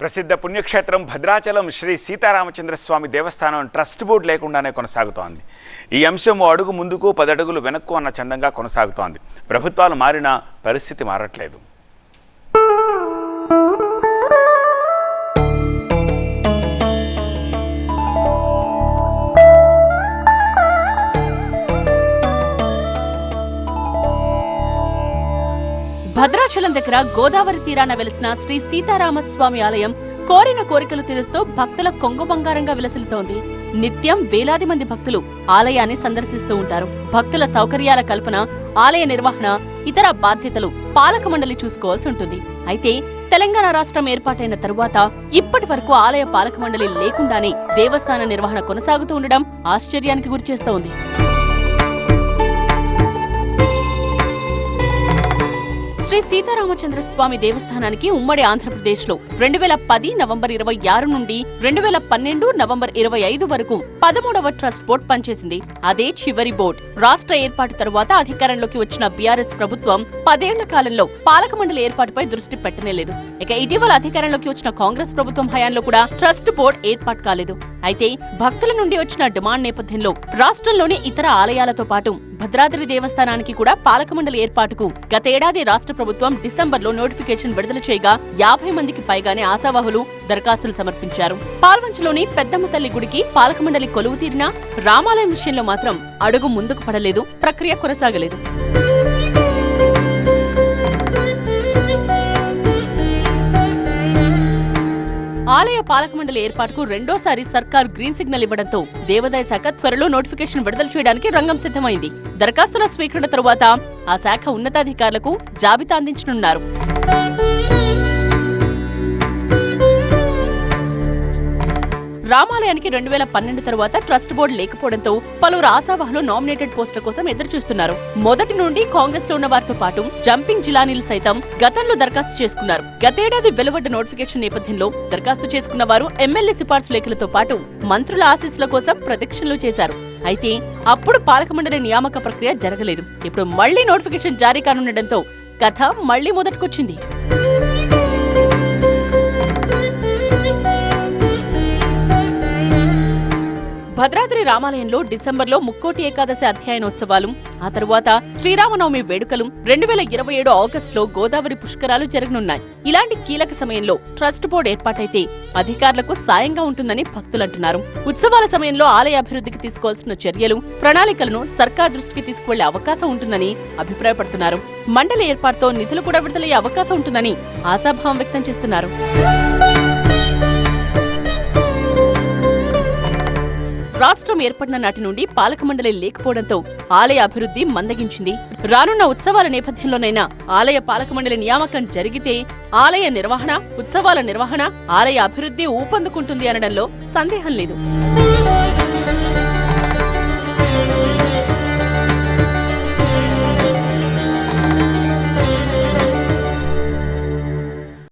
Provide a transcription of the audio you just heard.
ప్రసిద్ధ పుణ్యక్షేత్రం భద్రాచలం శ్రీ సీతారామచంద్రస్వామి దేవస్థానం trust board లేకుండానే కొనసాగుతోంది. ఈ అంశం అడుగు ముందుకు 10 అడుగులు వెనక్కు అన్న చందంగా కొనసాగుతోంది. ప్రభుత్వాలు మారినా పరిస్థితి మారట్లేదు. భద్రాచలం దగ్గర గోదావరి తీరాన వెలిసిన శ్రీ సీతారామస్వామి ఆలయం కోరిన కోరికలు తీరుస్తూ భక్తుల కొంగు బంగారంగా విలసిల్లుతోంది. నిత్యం వేలాది మంది భక్తులు ఆలయాన్ని సందర్శిస్తూ ఉంటారు. భక్తుల సౌకర్యాల కల్పన, ఆలయ నిర్వహణ, ఇతర బాధ్యతలు పాలక మండలి చూసుకోవాల్సి ఉంటుంది. అయితే తెలంగాణ రాష్ట్రం ఏర్పాటైన తరువాత ఇప్పటి వరకు ఆలయ పాలక మండలి లేకుండానే దేవస్థాన నిర్వహణ కొనసాగుతూ ఉండడం ఆశ్చర్యానికి గురిచేస్తోంది. శ్రీ సీతారామచంద్రస్వామి దేవస్థానానికి ఉమ్మడి ఆంధ్రప్రదేశ్ లో 2010 నవంబర్ 26 నుండి 2012 నవంబర్ 25 వరకు 13వ ట్రస్ట్ బోర్డు పనిచేసింది. అదే చివరి బోర్డు. రాష్ట్ర ఏర్పాటు తరువాత అధికారంలోకి వచ్చిన బీఆర్ఎస్ ప్రభుత్వం 10 ఏళ్ల కాలంలో పాలక మండలి ఏర్పాటుపై దృష్టి పెట్టనేలేదు. ఇక ఇటీవల అధికారంలోకి వచ్చిన కాంగ్రెస్ ప్రభుత్వం హయాంలో కూడా ట్రస్ట్ బోర్డు ఏర్పాటు కాలేదు. అయితే భక్తుల నుండి వచ్చిన డిమాండ్ నేపథ్యంలో రాష్ట్రంలోని ఇతర ఆలయాలతో పాటు భద్రాద్రి దేవస్థానానికి కూడా పాలక మండలి ఏర్పాటుకు గతేడాది రాష్ట్ర ప్రభుత్వం డిసెంబర్లో నోటిఫికేషన్ విడుదల చేయగా 50 మందికి పైగానే ఆశావాహులు దరఖాస్తులు సమర్పించారు. పాల్వంచలోని పెద్దమ్మ తల్లి గుడికి పాలక మండలి కొలువు తీరినా రామాలయం విషయంలో మాత్రం అడుగు ముందుకు పడలేదు, ప్రక్రియ కొనసాగలేదు. ఆలయ పాలక మండలి ఏర్పాటుకు రెండోసారి సర్కార్ గ్రీన్ సిగ్నల్ ఇవ్వడంతో దేవాదాయ శాఖ త్వరలో నోటిఫికేషన్ విడుదల చేయడానికి రంగం సిద్ధమైంది. దరఖాస్తుల స్వీకరణ తరువాత ఆ శాఖ ఉన్నతాధికారులకు జాబితా అందించనున్నారు. రామాలయానికి 2012 తరువాత ట్రస్ట్ బోర్డు లేకపోవడంతో పలువురు ఆశావాహులు నామినేటెడ్ పోస్టుల కోసం ఎదురుచూస్తున్నారు. మొదటి నుండి కాంగ్రెస్ లో ఉన్న వారితో పాటు జంపింగ్ జిలానీలు సైతం గతంలో దరఖాస్తు చేసుకున్నారు. గతేడాది వెలువడ్డ నోటిఫికేషన్ నేపథ్యంలో దరఖాస్తు చేసుకున్న వారు ఎమ్మెల్యే సిఫార్సు లేఖలతో పాటు మంత్రుల ఆశీస్సుల కోసం ప్రదక్షిణలు చేశారు. అయితే అప్పుడు పాలక మండలి నియామక ప్రక్రియ జరగలేదు. ఇప్పుడు మళ్లీ నోటిఫికేషన్ జారీ కానుండటంతో కథ మళ్లీ మొదటికొచ్చింది. భద్రాద్రి రామాలయంలో డిసెంబర్లో ముక్కోటి ఏకాదశి అధ్యయనోత్సవాలు, ఆ తరువాత శ్రీరామనవమి వేడుకలు, 2027 ఆగస్టులో గోదావరి పుష్కరాలు జరగనున్నాయి. ఇలాంటి కీలక సమయంలో ట్రస్ట్ బోర్డు ఏర్పాటైతే అధికారులకు సాయంగా ఉంటుందని భక్తులంటున్నారు. ఉత్సవాల సమయంలో ఆలయ అభివృద్ధికి తీసుకోవాల్సిన చర్యలు, ప్రణాళికలను సర్కార్ దృష్టికి తీసుకువెళ్లే అవకాశం ఉంటుందని అభిప్రాయపడుతున్నారు. మండలి ఏర్పాటుతో నిధులు కూడా విడుదలయ్యే అవకాశం ఉంటుందని ఆశాభావం వ్యక్తం చేస్తున్నారు. రాష్ట్రం ఏర్పడిన నాటి నుండి పాలక మండలి లేకపోవడంతో ఆలయ అభివృద్ధి మందగించింది. రానున్న ఉత్సవాల నేపథ్యంలోనైనా ఆలయ పాలక మండలి నియామకం జరిగితే ఆలయ నిర్వహణ, ఉత్సవాల నిర్వహణ, ఆలయ అభివృద్ధి ఊపందుకుంటుంది అనడంలో సందేహం లేదు.